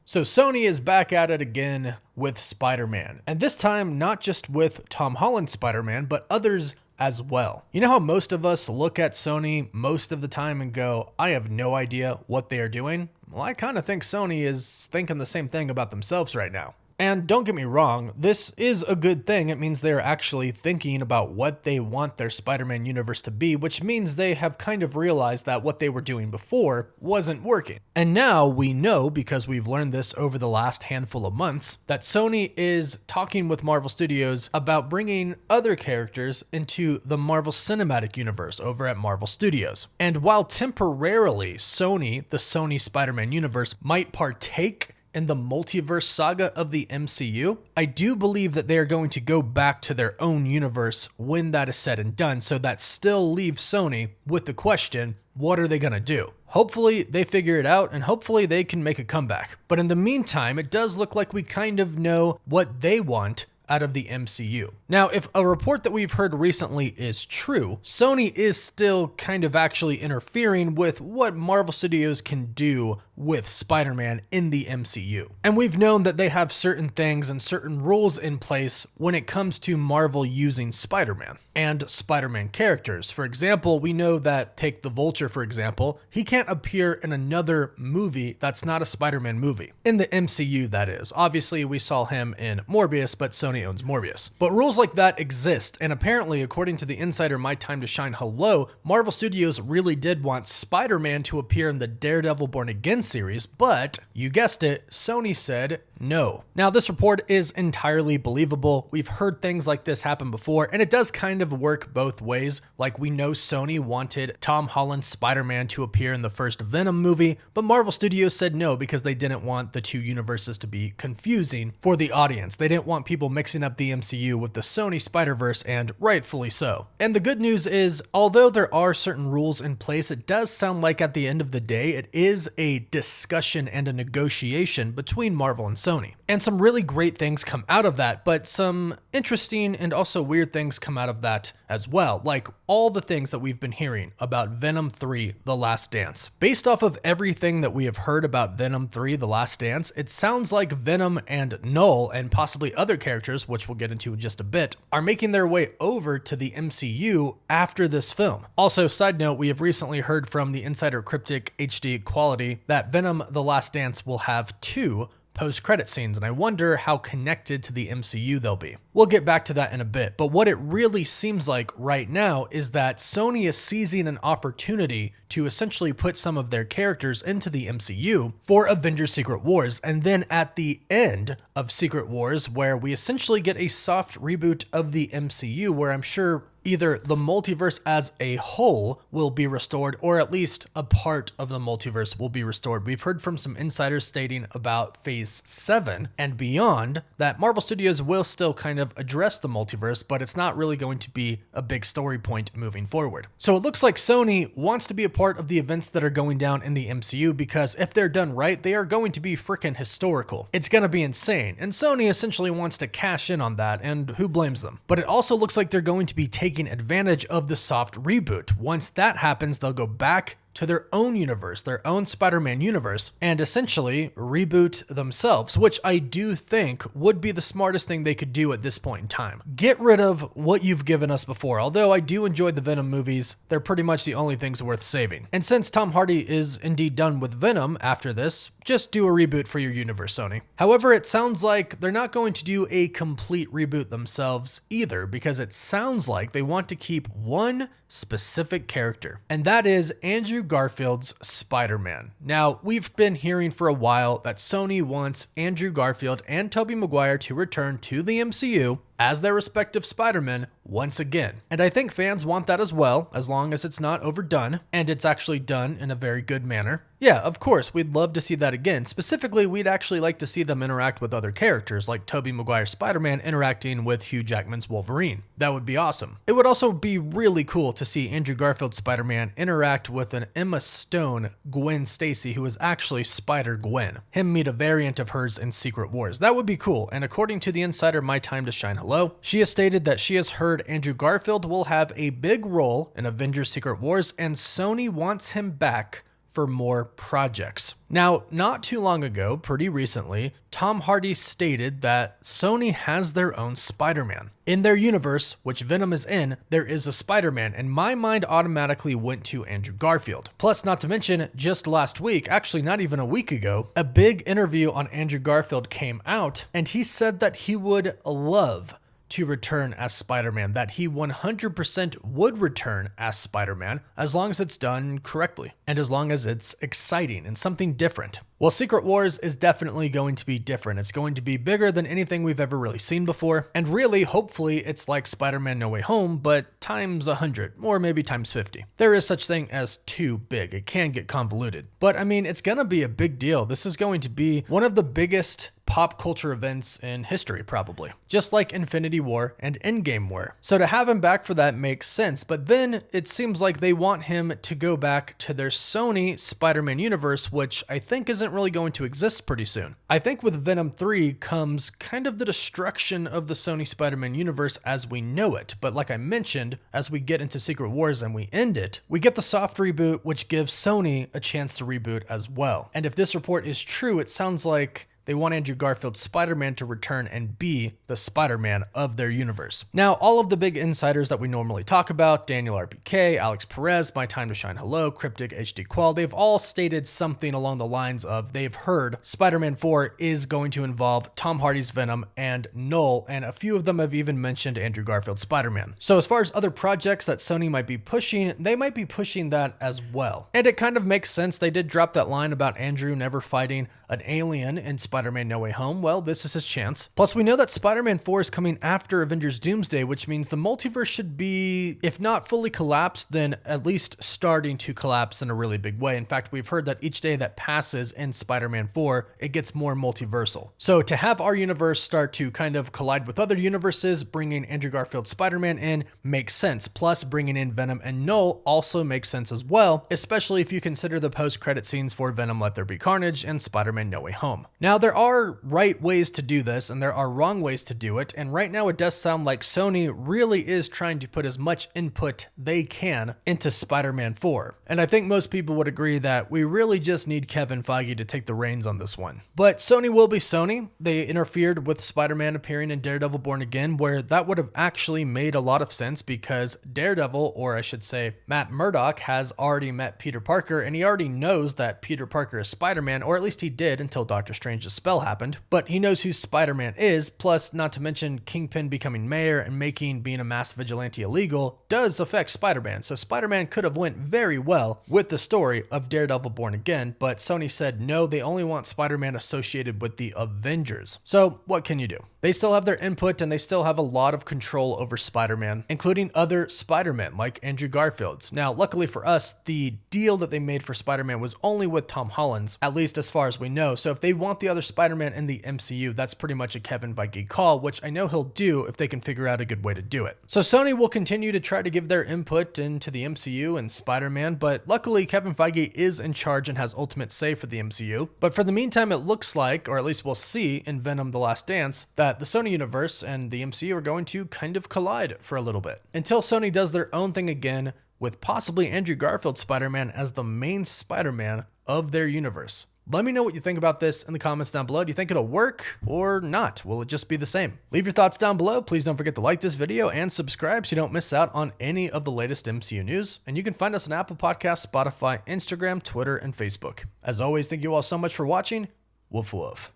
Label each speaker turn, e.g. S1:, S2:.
S1: So Sony is back at it again with Spider-Man, and this time not just with Tom Holland's Spider-Man, but others as well. You know how most of us look at Sony most of the time and go, I have no idea what they are doing? Well, I kind of think Sony is thinking the same thing about themselves right now. And don't get me wrong, this is a good thing. It means they're actually thinking about what they want their Spider-Man universe to be, which means they have kind of realized that what they were doing before wasn't working. And now we know, because we've learned this over the last handful of months, that Sony is talking with Marvel Studios about bringing other characters into the Marvel Cinematic Universe over at Marvel Studios. And while temporarily Sony, the Sony Spider-Man universe, might partake in the multiverse saga of the MCU, I do believe that they are going to go back to their own universe when that is said and done, so that still leaves Sony with the question, what are they going to do? Hopefully they figure it out, and hopefully they can make a comeback. But in the meantime, it does look like we kind of know what they want out of the MCU. Now, if a report that we've heard recently is true, Sony is still kind of actually interfering with what Marvel Studios can do with Spider-Man in the MCU. And we've known that they have certain things and certain rules in place when it comes to Marvel using Spider-Man and Spider-Man characters. For example, we know that, take the Vulture for example, he can't appear in another movie that's not a Spider-Man movie. In the MCU, that is. Obviously, we saw him in Morbius, but Sony owns Morbius. But rules like that exist, and apparently, according to the insider My Time to Shine Hello, Marvel Studios really did want Spider-Man to appear in the Daredevil Born Again series, but, you guessed it, Sony said no. Now, this report is entirely believable. We've heard things like this happen before, and it does kind of work both ways. Like, we know Sony wanted Tom Holland's Spider-Man to appear in the first Venom movie, but Marvel Studios said no because they didn't want the two universes to be confusing for the audience. They didn't want people mixing up the MCU with the Sony Spider-Verse, and rightfully so. And the good news is, although there are certain rules in place, it does sound like at the end of the day, it is a discussion and a negotiation between Marvel and Sony. And some really great things come out of that, but some interesting and also weird things come out of that as well, like all the things that we've been hearing about Venom 3: The Last Dance. Based off of everything that we have heard about Venom 3: The Last Dance, it sounds like Venom and Null, and possibly other characters, which we'll get into in just a bit, are making their way over to the MCU after this film. Also, side note, we have recently heard from the Insider Cryptic HD Quality that Venom: The Last Dance will have 2 post-credit scenes, and I wonder how connected to the MCU they'll be. We'll get back to that in a bit, but what it really seems like right now is that Sony is seizing an opportunity to essentially put some of their characters into the MCU for Avengers Secret Wars, and then at the end of Secret Wars, where we essentially get a soft reboot of the MCU, where I'm sure either the multiverse as a whole will be restored, or at least a part of the multiverse will be restored. We've heard from some insiders stating about Phase 7 and beyond that Marvel Studios will still kind of address the multiverse, but it's not really going to be a big story point moving forward. So it looks like Sony wants to be a part of the events that are going down in the MCU, because if they're done right, they are going to be freaking historical. It's going to be insane, and Sony essentially wants to cash in on that, and who blames them? But it also looks like they're going to be taking advantage of the soft reboot. Once that happens, they'll go back to their own universe, their own Spider-Man universe, and essentially reboot themselves, which I do think would be the smartest thing they could do at this point in time. Get rid of what you've given us before. Although I do enjoy the Venom movies, they're pretty much the only things worth saving. And since Tom Hardy is indeed done with Venom after this, just do a reboot for your universe, Sony. However, it sounds like they're not going to do a complete reboot themselves either, because it sounds like they want to keep one specific character, and that is Andrew Garfield's Spider-Man. Now, we've been hearing for a while that Sony wants Andrew Garfield and Tobey Maguire to return to the MCU as their respective Spider-Men once again. And I think fans want that as well, as long as it's not overdone, and it's actually done in a very good manner. Yeah, of course, we'd love to see that again. Specifically, we'd actually like to see them interact with other characters, like Tobey Maguire's Spider-Man interacting with Hugh Jackman's Wolverine. That would be awesome. It would also be really cool to see Andrew Garfield's Spider-Man interact with an Emma Stone Gwen Stacy, who is actually Spider-Gwen. Him meet a variant of hers in Secret Wars. That would be cool, and according to the insider My Time to Shine Hello, she has stated that she has heard Andrew Garfield will have a big role in Avengers Secret Wars, and Sony wants him back for more projects. Now, not too long ago, pretty recently, Tom Hardy stated that Sony has their own Spider-Man. In their universe, which Venom is in, there is a Spider-Man, and my mind automatically went to Andrew Garfield. Plus, not to mention, just last week, actually not even a week ago, a big interview on Andrew Garfield came out, and he said that he would love to return as Spider-Man, that he 100% would return as Spider-Man as long as it's done correctly and as long as it's exciting and something different. Well, Secret Wars is definitely going to be different. It's going to be bigger than anything we've ever really seen before. And really, hopefully, it's like Spider-Man No Way Home, but times 100, or maybe times 50. There is such thing as too big. It can get convoluted. But I mean, it's gonna be a big deal. This is going to be one of the biggest pop culture events in history, probably. Just like Infinity War and Endgame were. So to have him back for that makes sense, but then it seems like they want him to go back to their Sony Spider-Man universe, which I think isn't really going to exist pretty soon. I think with Venom 3 comes kind of the destruction of the Sony Spider-Man universe as we know it, but like I mentioned, as we get into Secret Wars and we end it, we get the soft reboot, which gives Sony a chance to reboot as well. And if this report is true, it sounds like they want Andrew Garfield's Spider-Man to return and be the Spider-Man of their universe. Now, all of the big insiders that we normally talk about, Daniel RPK, Alex Perez, My Time to Shine Hello, Cryptic, HD Qual, they've all stated something along the lines of they've heard Spider-Man 4 is going to involve Tom Hardy's Venom and Null, and a few of them have even mentioned Andrew Garfield's Spider-Man. So as far as other projects that Sony might be pushing, they might be pushing that as well. And it kind of makes sense. They did drop that line about Andrew never fighting an alien in Spider-Man No Way Home. Well, this is his chance. Plus, we know that Spider-Man 4 is coming after Avengers Doomsday, which means the multiverse should be, if not fully collapsed, then at least starting to collapse in a really big way. In fact, we've heard that each day that passes in Spider-Man 4, it gets more multiversal. So to have our universe start to kind of collide with other universes, bringing Andrew Garfield's Spider-Man in makes sense. Plus, bringing in Venom and Null also makes sense as well, especially if you consider the post-credit scenes for Venom Let There Be Carnage and Spider-Man No Way Home. Now, there are right ways to do this and there are wrong ways to do it, and right now it does sound like Sony really is trying to put as much input they can into Spider-Man 4. And I think most people would agree that we really just need Kevin Feige to take the reins on this one. But Sony will be Sony. They interfered with Spider-Man appearing in Daredevil Born Again, where that would have actually made a lot of sense because Daredevil, or I should say Matt Murdock, has already met Peter Parker and he already knows that Peter Parker is Spider-Man, or at least he did until Doctor Strange's spell happened, but he knows who Spider-Man is. Plus, not to mention Kingpin becoming mayor and making being a mass vigilante illegal does affect Spider-Man, so Spider-Man could have went very well with the story of Daredevil Born Again, but Sony said no, they only want Spider-Man associated with the Avengers. So what can you do? They still have their input and they still have a lot of control over Spider-Man, including other Spider-Men like Andrew Garfield's. Now, luckily for us, the deal that they made for Spider-Man was only with Tom Holland's, at least as far as we know. So if they want the other Spider-Man in the MCU, that's pretty much a Kevin Feige call, which I know he'll do if they can figure out a good way to do it. So Sony will continue to try to give their input into the MCU and Spider-Man, but luckily Kevin Feige is in charge and has ultimate say for the MCU. But for the meantime, it looks like, or at least we'll see in Venom: The Last Dance, that the Sony universe and the MCU are going to kind of collide for a little bit until Sony does their own thing again with possibly Andrew Garfield's Spider-Man as the main Spider-Man of their universe. Let me know what you think about this in the comments down below. Do you think it'll work or not? Will it just be the same? Leave your thoughts down below. Please don't forget to like this video and subscribe so you don't miss out on any of the latest MCU news. And you can find us on Apple Podcasts, Spotify, Instagram, Twitter, and Facebook. As always, thank you all so much for watching. Woof woof.